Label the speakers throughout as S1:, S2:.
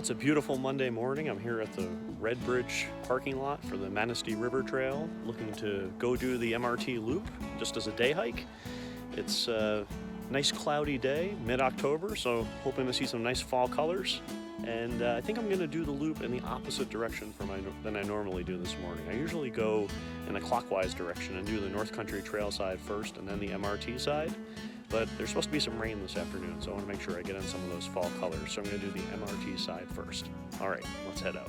S1: It's a beautiful Monday morning. I'm here at the Red Bridge parking lot for the Manistee River Trail, looking to go do the MRT loop just as a day hike. It's a nice cloudy day, mid-October, so hoping to see some nice fall colors. And I think I'm going to do the loop in the opposite direction than I normally do this morning. I usually go in a clockwise direction and do the North Country Trail side first and then the MRT side. But there's supposed to be some rain this afternoon, so I want to make sure I get in some of those fall colors. So I'm going to do the MRT side first. All right, let's head out.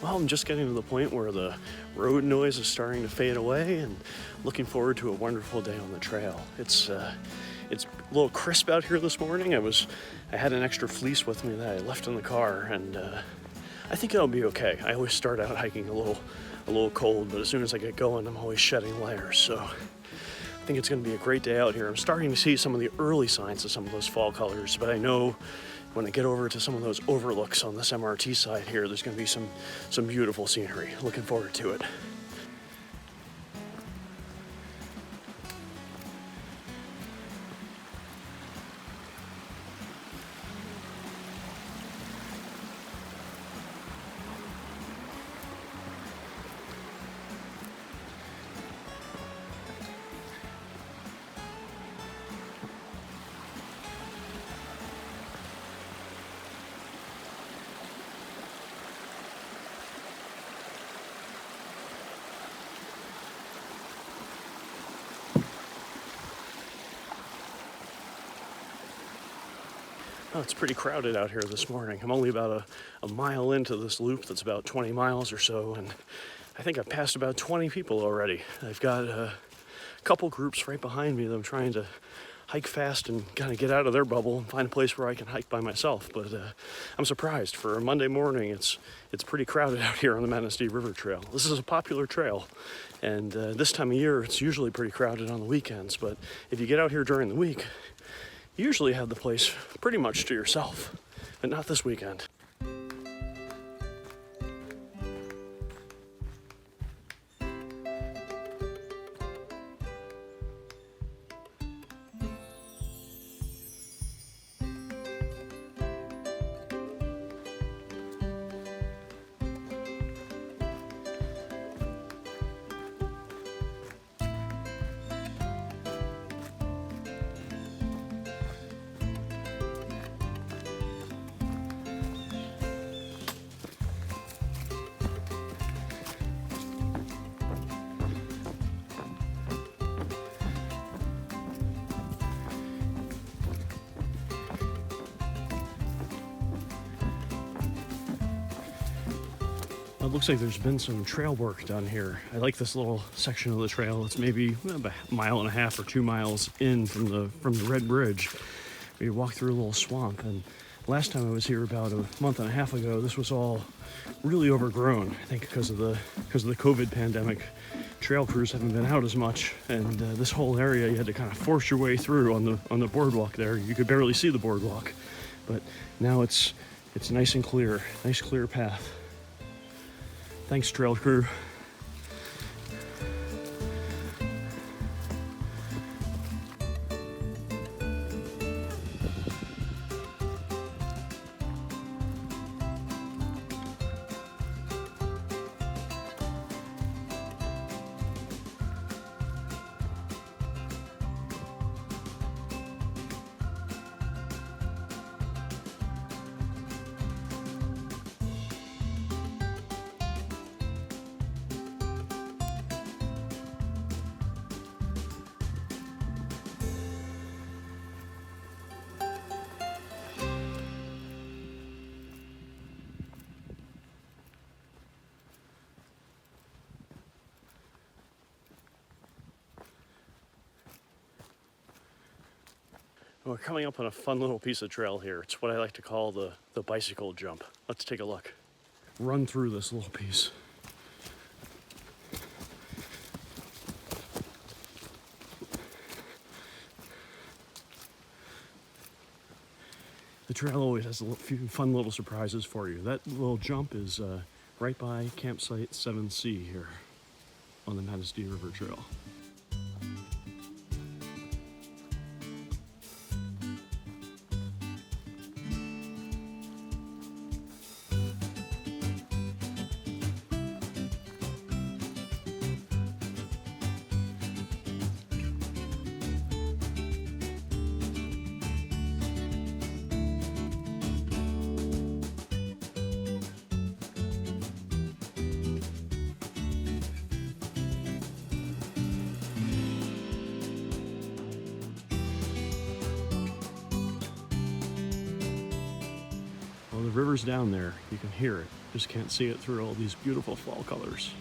S1: Well, I'm just getting to the point where the road noise is starting to fade away and looking forward to a wonderful day on the trail. It's a little crisp out here this morning. I had an extra fleece with me that I left in the car, and I think it'll be okay. I always start out hiking a little cold, but as soon as I get going, I'm always shedding layers. So I think it's going to be a great day out here. I'm starting to see some of the early signs of some of those fall colors, but I know when I get over to some of those overlooks on this MRT side here, there's going to be some beautiful scenery. Looking forward to it. Oh, it's pretty crowded out here this morning. I'm only about a mile into this loop that's about 20 miles or so, and I think I've passed about 20 people already. I've got a couple groups right behind me that I'm trying to hike fast and kind of get out of their bubble and find a place where I can hike by myself. But I'm surprised. For a Monday morning, it's pretty crowded out here on the Manistee River Trail. This is a popular trail, and this time of year, it's usually pretty crowded on the weekends. But if you get out here during the week, you usually have the place pretty much to yourself, but not this weekend. It looks like there's been some trail work done here. I like this little section of the trail. It's maybe about a mile and a half or 2 miles in from the Red Bridge. We walk through a little swamp, and last time I was here about a month and a half ago, this was all really overgrown. I think because of the COVID pandemic, trail crews haven't been out as much, and this whole area you had to kind of force your way through on the boardwalk there. You could barely see the boardwalk, but now it's nice and clear, nice clear path. Thanks, trail crew. We're coming up on a fun little piece of trail here. It's what I like to call the bicycle jump. Let's take a look. Run through this little piece. The trail always has a few fun little surprises for you. That little jump is right by campsite 7C here on the Manistee River Trail. Well, the river's down there. You can hear it. Just can't see it through all these beautiful fall colors.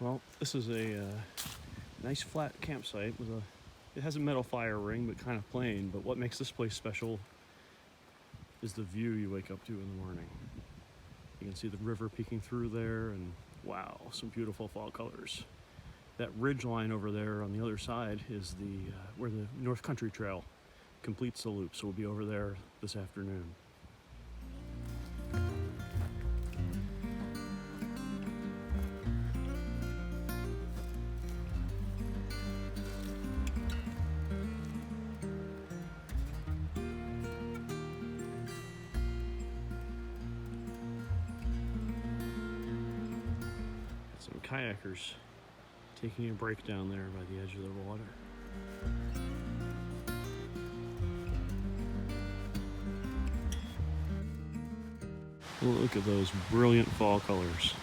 S1: Well, this is a nice flat campsite with it has a metal fire ring, but kind of plain. But what makes this place special is the view you wake up to in the morning. You can see the river peeking through there, and wow, some beautiful fall colors. That ridge line over there on the other side is where the North Country Trail completes the loop. So we'll be over there this afternoon. Some kayakers taking a break down there by the edge of the water. Look at those brilliant fall colors.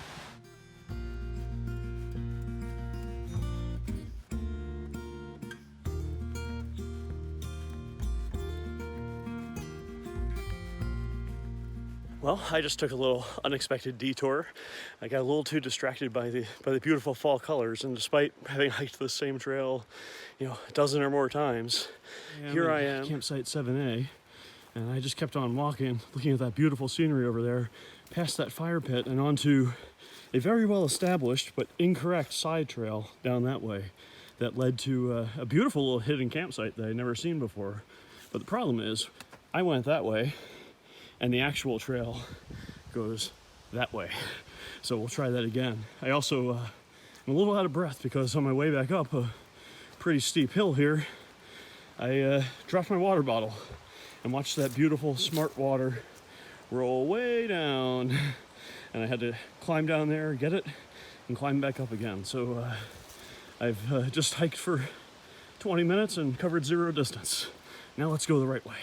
S1: Well, I just took a little unexpected detour. I got a little too distracted by the beautiful fall colors, and despite having hiked the same trail, a dozen or more times, here I am. Campsite 7A, and I just kept on walking, looking at that beautiful scenery over there, past that fire pit and onto a very well established but incorrect side trail down that way that led to a beautiful little hidden campsite that I'd never seen before. But the problem is, I went that way, and the actual trail goes that way. So we'll try that again. I also am a little out of breath because on my way back up a pretty steep hill here, I dropped my water bottle and watched that beautiful smart water roll way down. And I had to climb down there, get it, and climb back up again. So I've just hiked for 20 minutes and covered zero distance. Now let's go the right way.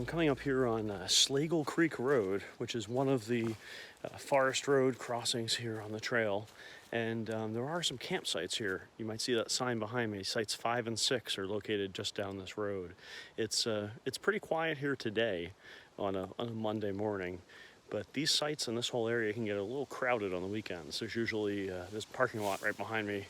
S1: I'm coming up here on Slagle Creek Road, which is one of the forest road crossings here on the trail. And there are some campsites here. You might see that sign behind me. Sites 5 and 6 are located just down this road. It's pretty quiet here today on a Monday morning, but these sites in this whole area can get a little crowded on the weekends. There's usually this parking lot right behind me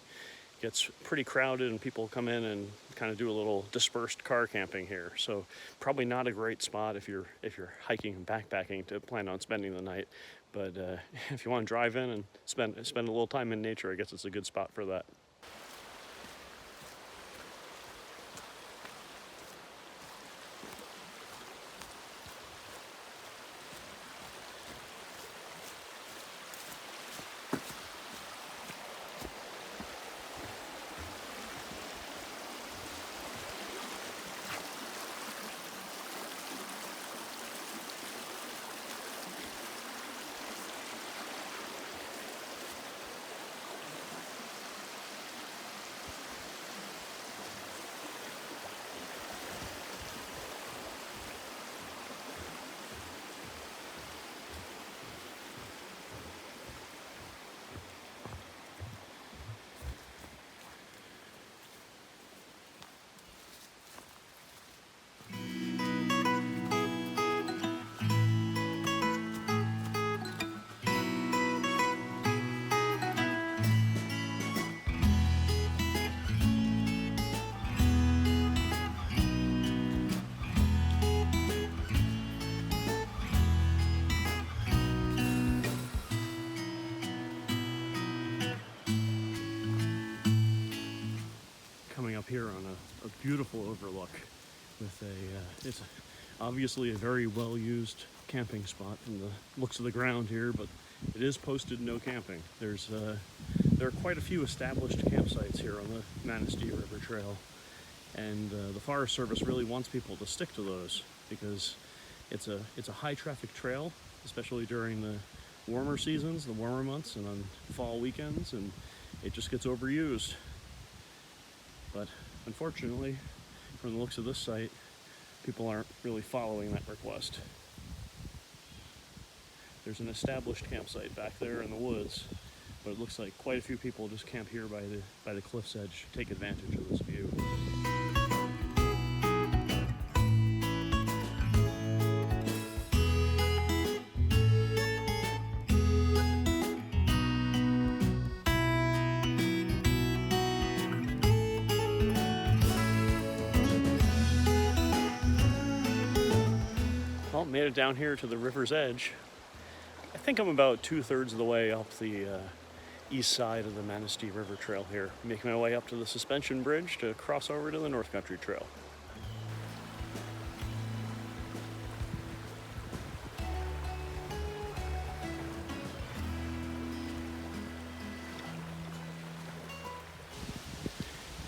S1: gets pretty crowded, and people come in and kind of do a little dispersed car camping here. So probably not a great spot if you're hiking and backpacking to plan on spending the night. But if you want to drive in and spend a little time in nature, I guess it's a good spot for that. Coming up here on a beautiful overlook with it's obviously a very well used camping spot from the looks of the ground here, but it is posted no camping. There are quite a few established campsites here on the Manistee River Trail, and the Forest Service really wants people to stick to those because it's a high traffic trail, especially during the warmer seasons, the warmer months, and on fall weekends, and it just gets overused. But unfortunately, from the looks of this site, people aren't really following that request. There's an established campsite back there in the woods, but it looks like quite a few people just camp here by the cliff's edge, take advantage of this view. Well, made it down here to the river's edge. I think I'm about 2/3 of the way up the east side of the Manistee River Trail here, making my way up to the suspension bridge to cross over to the North Country Trail.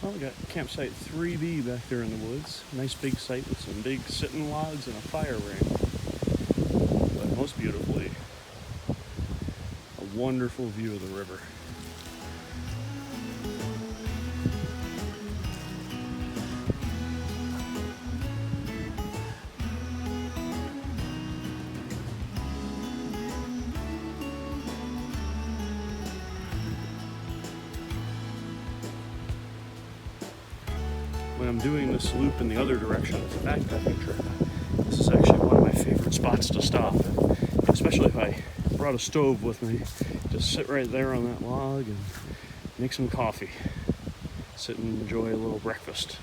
S1: Well, we got campsite 3B back there in the woods. Nice big site with some big sitting logs and a fire ring. But most beautifully, a wonderful view of the river. When I'm doing this loop in the other direction of the backpacking trip, this is actually one of my favorite spots to stop, especially if I brought a stove with me. Just sit right there on that log and make some coffee, sit and enjoy a little breakfast.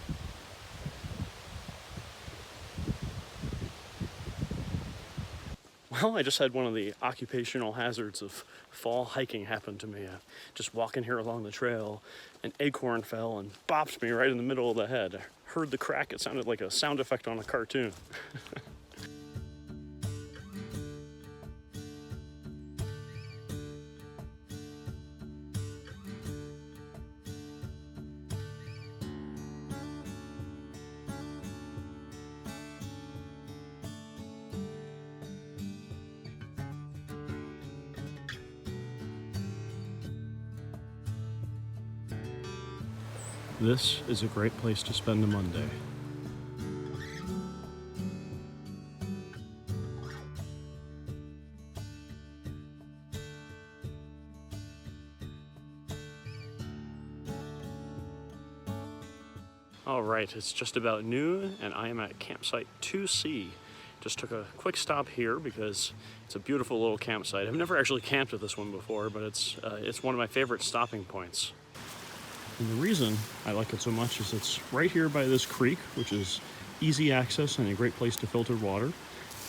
S1: Well, I just had one of the occupational hazards of fall hiking happen to me. Just walking here along the trail, an acorn fell and bopped me right in the middle of the head. I heard the crack. It sounded like a sound effect on a cartoon. This is a great place to spend a Monday. All right, it's just about noon and I am at campsite 2C. Just took a quick stop here because it's a beautiful little campsite. I've never actually camped at this one before, but it's one of my favorite stopping points. And the reason I like it so much is it's right here by this creek, which is easy access and a great place to filter water.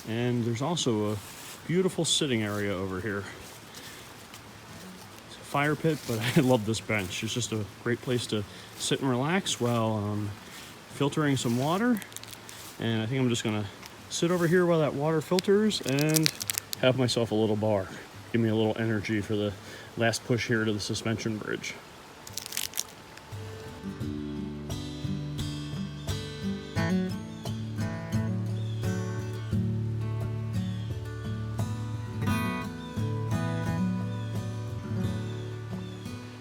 S1: And there's also a beautiful sitting area over here. It's a fire pit, but I love this bench. It's just a great place to sit and relax while filtering some water. And I think I'm just gonna sit over here while that water filters and have myself a little bar. Give me a little energy for the last push here to the suspension bridge.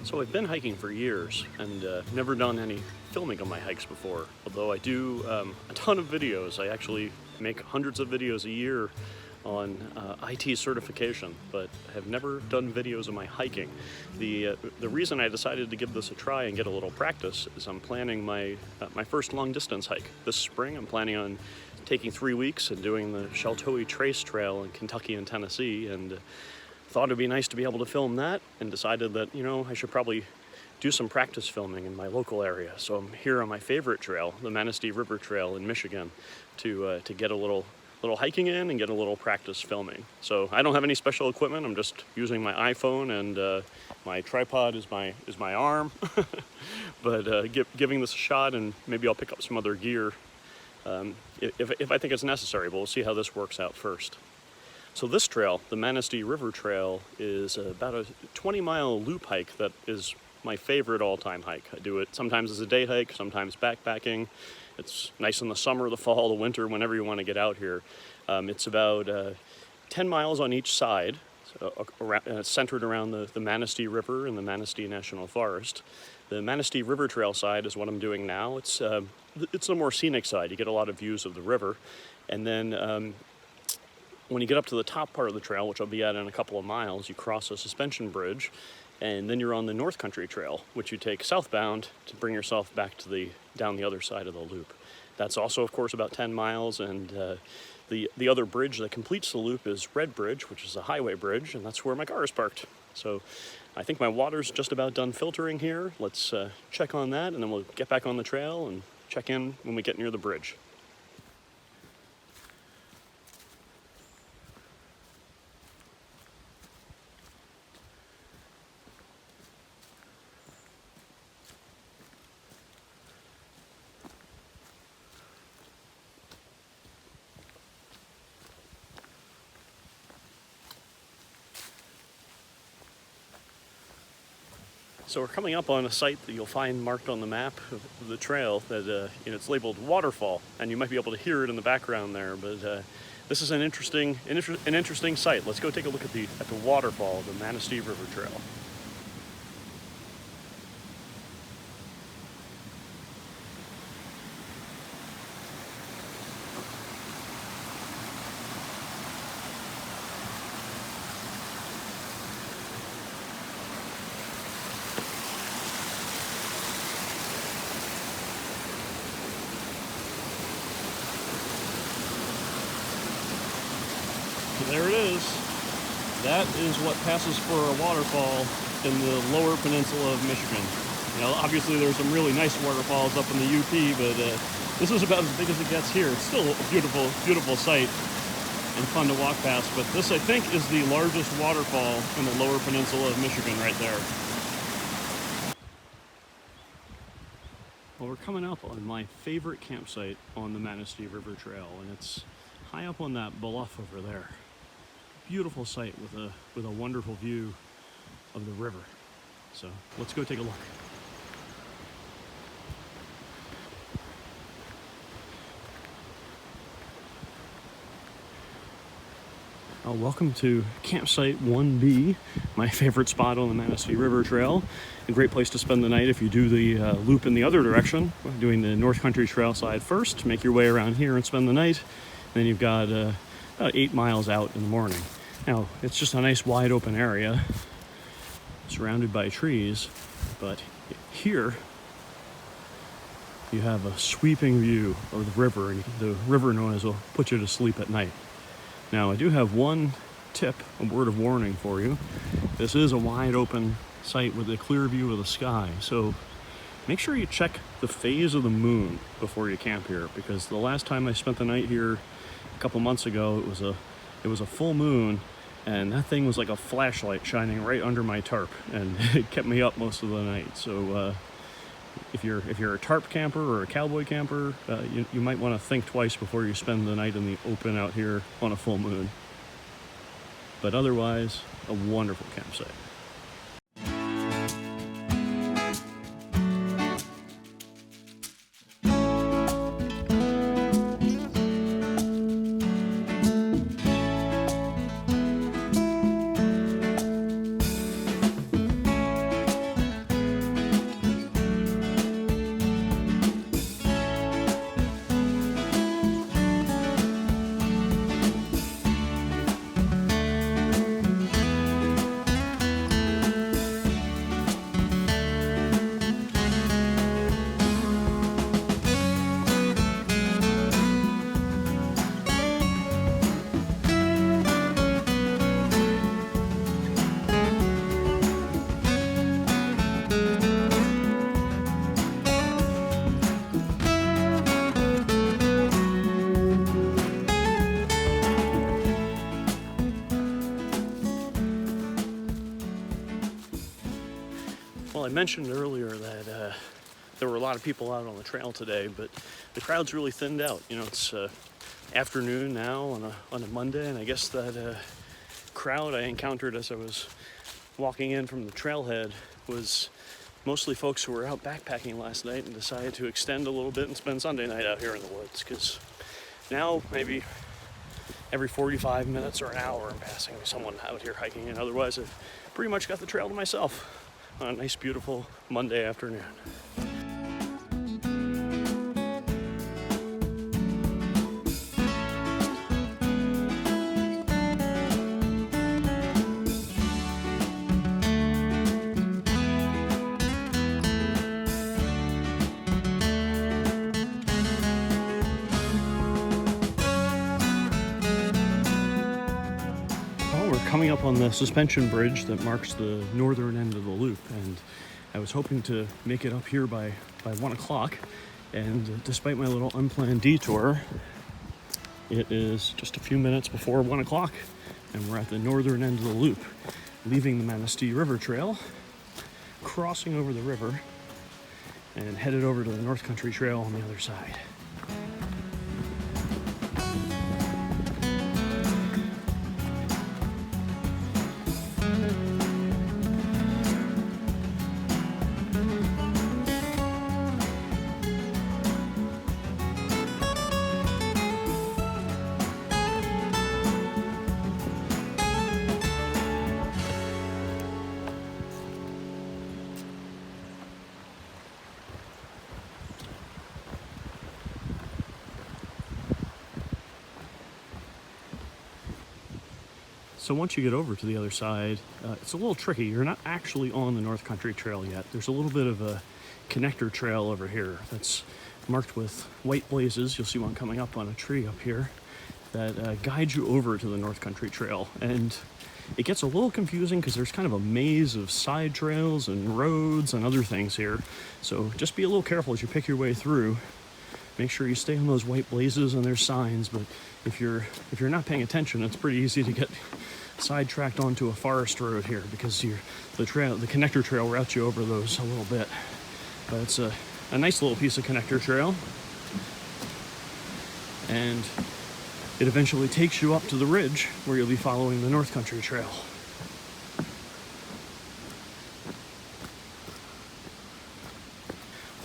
S1: So I've been hiking for years and never done any filming on my hikes before, although I do a ton of videos. I actually make hundreds of videos a year on IT certification, but have never done videos of my hiking. The reason I decided to give this a try and get a little practice is I'm planning my first long distance hike this spring. I'm planning on taking 3 weeks and doing the Sheltowee Trace Trail in Kentucky and Tennessee, and thought it'd be nice to be able to film that, and decided that, you know, I should probably do some practice filming in my local area. So I'm here on my favorite trail, the Manistee River Trail in Michigan, to get a little hiking in and get a little practice filming. So I don't have any special equipment. I'm just using my iPhone, and my tripod is my arm. But giving this a shot, and maybe I'll pick up some other gear if I think it's necessary. But we'll see how this works out first. So this trail, the Manistee River Trail, is about a 20-mile loop hike that is my favorite all-time hike. I do it sometimes as a day hike, sometimes backpacking. It's nice in the summer, the fall, the winter, whenever you want to get out here. It's about 10 miles on each side, centered around the Manistee River and the Manistee National Forest. The Manistee River Trail side is what I'm doing now. It's the more scenic side. You get a lot of views of the river. And then when you get up to the top part of the trail, which I'll be at in a couple of miles, you cross a suspension bridge, and then you're on the North Country Trail, which you take southbound to bring yourself back to down the other side of the loop. That's also, of course, about 10 miles, and the other bridge that completes the loop is Red Bridge, which is a highway bridge, and that's where my car is parked. So I think my water's just about done filtering here. Let's check on that, and then we'll get back on the trail and check in when we get near the bridge. So we're coming up on a site that you'll find marked on the map of the trail that it's labeled Waterfall, and you might be able to hear it in the background there. But this is an interesting site. Let's go take a look at the waterfall, the Manistee River Trail. There it is. That is what passes for a waterfall in the lower peninsula of Michigan. You know, obviously there's some really nice waterfalls up in the UP, but this is about as big as it gets here. It's still a beautiful, beautiful sight and fun to walk past, but this, I think, is the largest waterfall in the lower peninsula of Michigan right there. Well, we're coming up on my favorite campsite on the Manistee River Trail, and it's high up on that bluff over there. Beautiful site with a wonderful view of the river. So let's go take a look. Welcome to campsite 1B, my favorite spot on the Manistee River Trail. A great place to spend the night if you do the loop in the other direction, doing the North Country Trail side first, make your way around here and spend the night. Then you've got about 8 miles out in the morning. Now, it's just a nice wide open area surrounded by trees, but here you have a sweeping view of the river, and the river noise will put you to sleep at night. Now, I do have one tip, a word of warning for you. This is a wide open site with a clear view of the sky, so make sure you check the phase of the moon before you camp here, because the last time I spent the night here a couple months ago, it was a full moon, and that thing was like a flashlight shining right under my tarp, and it kept me up most of the night. So if you're a tarp camper or a cowboy camper, you might want to think twice before you spend the night in the open out here on a full moon. But otherwise, a wonderful campsite. Well, I mentioned earlier that there were a lot of people out on the trail today, but the crowd's really thinned out. You know, it's afternoon now on a Monday, and I guess that crowd I encountered as I was walking in from the trailhead was mostly folks who were out backpacking last night and decided to extend a little bit and spend Sunday night out here in the woods, because now maybe every 45 minutes or an hour I'm passing someone out here hiking, and otherwise I've pretty much got the trail to myself on a nice, beautiful Monday afternoon. Coming up on the suspension bridge that marks the northern end of the loop, and I was hoping to make it up here by 1 o'clock, and despite my little unplanned detour, it is just a few minutes before 1 o'clock, and we're at the northern end of the loop, leaving the Manistee River Trail, crossing over the river, and headed over to the North Country Trail on the other side. So once you get over to the other side, it's a little tricky. You're not actually on the North Country Trail yet. There's a little bit of a connector trail over here that's marked with white blazes. You'll see one coming up on a tree up here that guides you over to the North Country Trail. And it gets a little confusing because there's kind of a maze of side trails and roads and other things here. So just be a little careful as you pick your way through. Make sure you stay on those white blazes and there's signs, but if you're not paying attention, it's pretty easy to get sidetracked onto a forest road here, because the connector trail routes you over those a little bit. But it's a nice little piece of connector trail, and it eventually takes you up to the ridge where you'll be following the North Country Trail.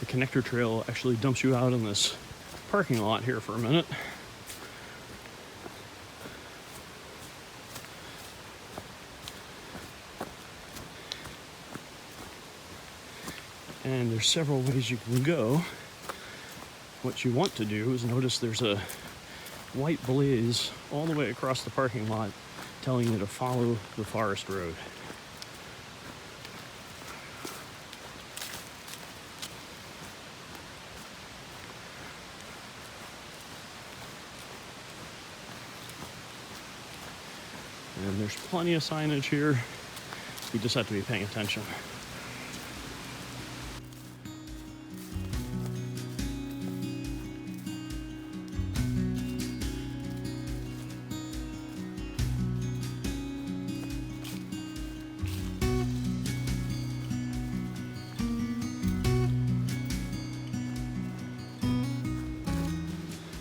S1: The connector trail actually dumps you out in this parking lot here for a minute. And there's several ways you can go. What you want to do is notice there's a white blaze all the way across the parking lot telling you to follow the forest road. And there's plenty of signage here. You just have to be paying attention.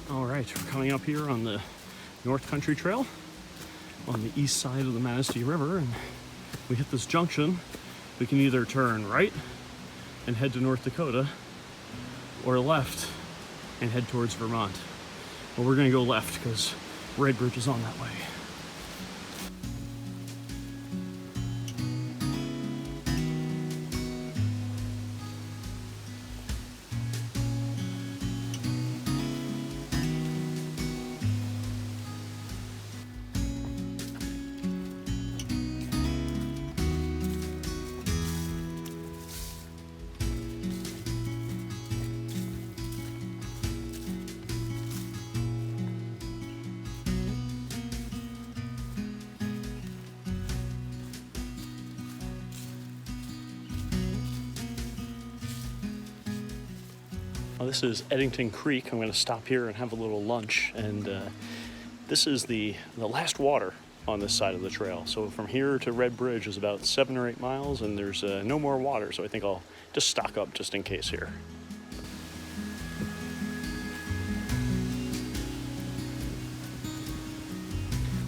S1: All right, we're coming up here on the North Country Trail on the east side of the Manistee River, and we hit this junction. We can either turn right and head to North Dakota, or left and head towards Vermont. Well, we're gonna go left because Red Bridge is on that way. Well, this is Eddington Creek. I'm going to stop here and have a little lunch, and this is the last water on this side of the trail. So from here to Red Bridge is about 7 or 8 miles, and there's no more water, so I think I'll just stock up just in case here.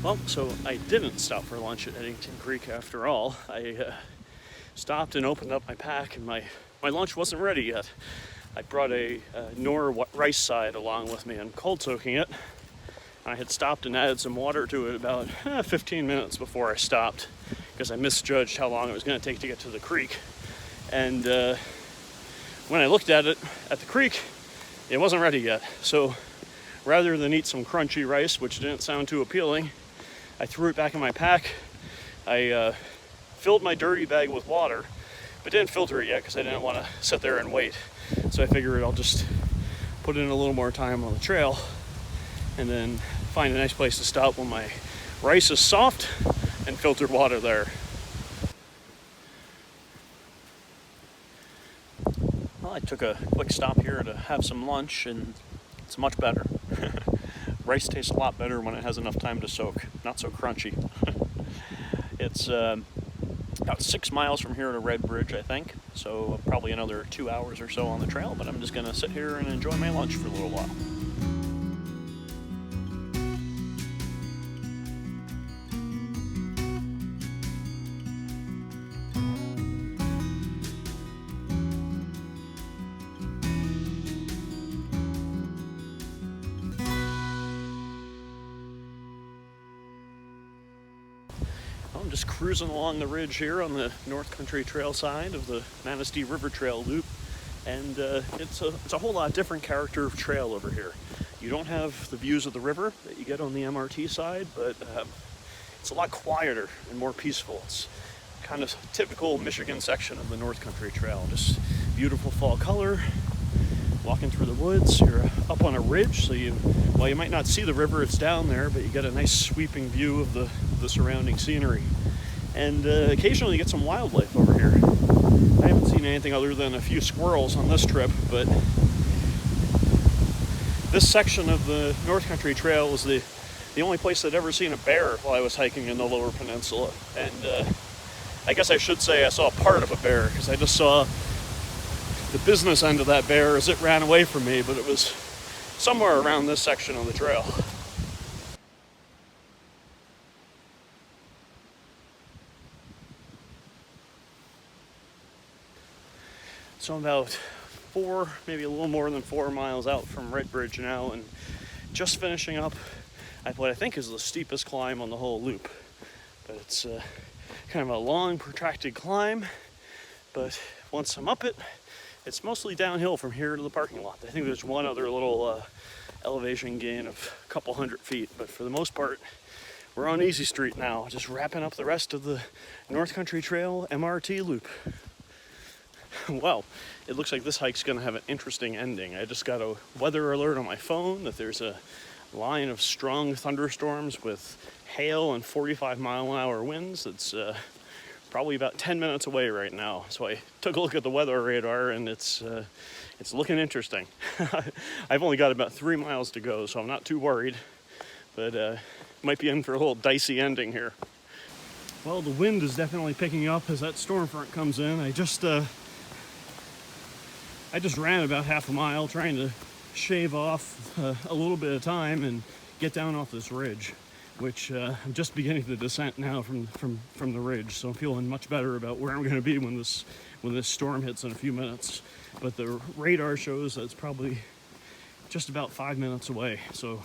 S1: Well, so I didn't stop for lunch at Eddington Creek after all. I stopped and opened up my pack, and my lunch wasn't ready yet. I brought a Knorr rice side along with me and cold soaking it. I had stopped and added some water to it about 15 minutes before I stopped because I misjudged how long it was going to take to get to the creek. And when I looked at it at the creek, it wasn't ready yet. So rather than eat some crunchy rice, which didn't sound too appealing, I threw it back in my pack. I filled my dirty bag with water, but didn't filter it yet because I didn't want to sit there and wait. So I figured I'll just put in a little more time on the trail and then find a nice place to stop when my rice is soft and filter water there. Well, I took a quick stop here to have some lunch, and it's much better. Rice tastes a lot better when it has enough time to soak, not so crunchy. It's about 6 miles from here to Red Bridge, I think, so probably another 2 hours or so on the trail, but I'm just going to sit here and enjoy my lunch for a little while. I'm just cruising along the ridge here on the North Country Trail side of the Manistee River Trail loop, and it's a whole lot different character of trail over here. You don't have the views of the river that you get on the MRT side, but it's a lot quieter and more peaceful. It's kind of typical Michigan section of the North Country Trail. Just beautiful fall color, walking through the woods. You're up on a ridge, so while you might not see the river, it's down there, but you get a nice sweeping view of the surrounding scenery. And occasionally you get some wildlife over here. I haven't seen anything other than a few squirrels on this trip, but this section of the North Country Trail is the only place I'd ever seen a bear while I was hiking in the Lower Peninsula. And I guess I should say I saw part of a bear, because I just saw the business end of that bear as it ran away from me, but it was somewhere around this section of the trail. So I'm about 4, maybe a little more than 4 miles out from Red Bridge now, and just finishing up what I think is the steepest climb on the whole loop. But it's kind of a long, protracted climb, but once I'm up it, it's mostly downhill from here to the parking lot. I think there's one other little elevation gain of a couple 100 feet, but for the most part, we're on Easy Street now, just wrapping up the rest of the North Country Trail MRT loop. Well, it looks like this hike's going to have an interesting ending. I just got a weather alert on my phone that there's a line of strong thunderstorms with hail and 45-mile-an-hour winds. It's probably about 10 minutes away right now. So I took a look at the weather radar, and it's looking interesting. I've only got about 3 miles to go, so I'm not too worried, but might be in for a little dicey ending here. Well, the wind is definitely picking up as that storm front comes in. I just ran about half a mile trying to shave off a little bit of time and get down off this ridge, which I'm just beginning the descent now from the ridge, so I'm feeling much better about where I'm going to be when this storm hits in a few minutes. But the radar shows that it's probably just about 5 minutes away, so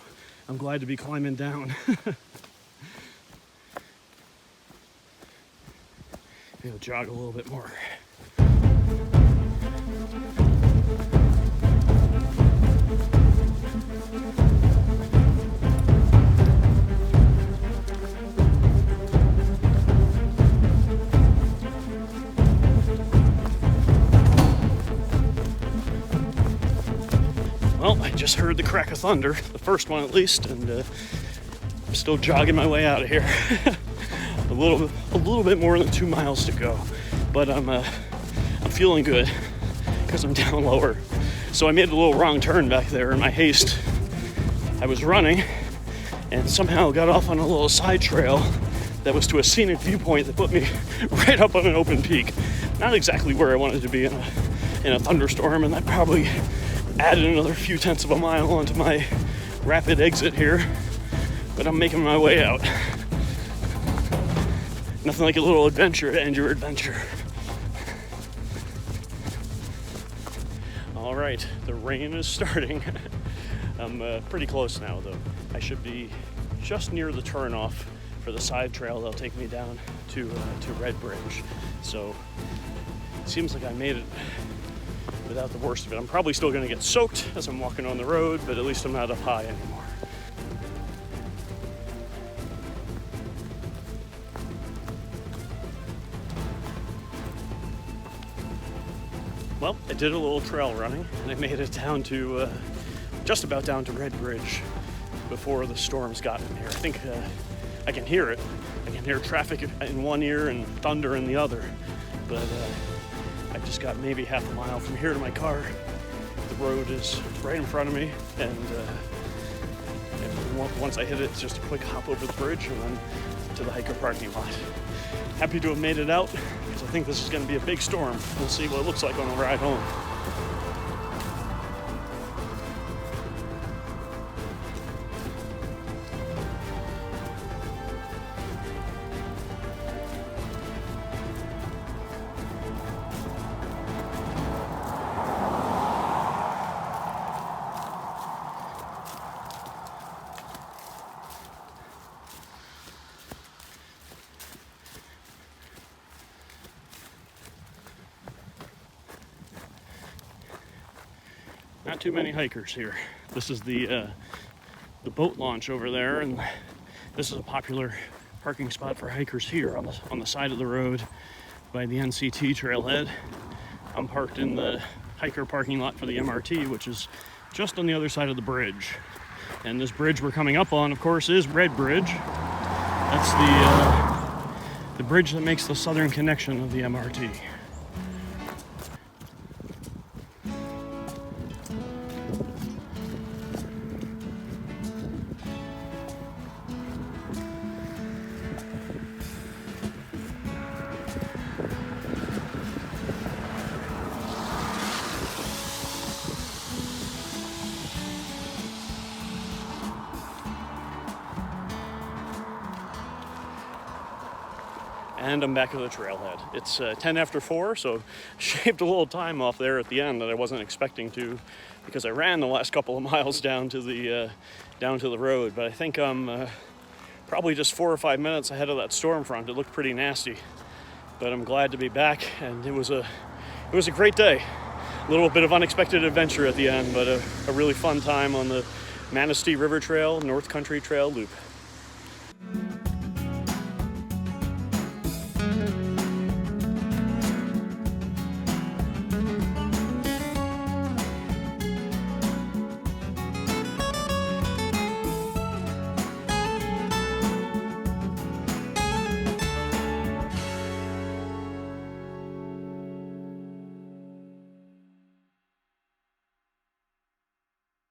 S1: I'm glad to be climbing down. Maybe I'll jog a little bit more. Well, I just heard the crack of thunder, the first one at least, and I'm still jogging my way out of here. a little bit more than 2 miles to go, but I'm feeling good because I'm down lower. So I made a little wrong turn back there in my haste. I was running and somehow got off on a little side trail that was to a scenic viewpoint that put me right up on an open peak. Not exactly where I wanted to be in a thunderstorm, and that probably added another few tenths of a mile onto my rapid exit here, but I'm making my way out. Nothing like a little adventure to end your adventure. All right, the rain is starting. I'm pretty close now, though. I should be just near the turnoff for the side trail that'll take me down to Red Bridge. So it seems like I made it without the worst of it. I'm probably still going to get soaked as I'm walking on the road, but at least I'm not up high anymore. Well, I did a little trail running, and I made it down to, just about down to Red Bridge before the storms got in here. I think I can hear it. I can hear traffic in one ear and thunder in the other, but I just got maybe half a mile from here to my car. The road is right in front of me, and once I hit it, it's just a quick hop over the bridge and then to the hiker parking lot. Happy to have made it out, because I think this is going to be a big storm. We'll see what it looks like on the ride home. Not too many hikers here. This is the boat launch over there, and this is a popular parking spot for hikers here on the side of the road by the NCT trailhead. I'm parked in the hiker parking lot for the MRT, which is just on the other side of the bridge. And this bridge we're coming up on, of course, is Red Bridge. That's the bridge that makes the southern connection of the MRT. And I'm back at the trailhead. It's 10 after 4, so shaved a little time off there at the end that I wasn't expecting to, because I ran the last couple of miles down to the road. But I think I'm probably just 4 or 5 minutes ahead of that storm front. It looked pretty nasty, but I'm glad to be back, and it was a great day. A little bit of unexpected adventure at the end, but a really fun time on the Manistee River Trail, North Country Trail loop.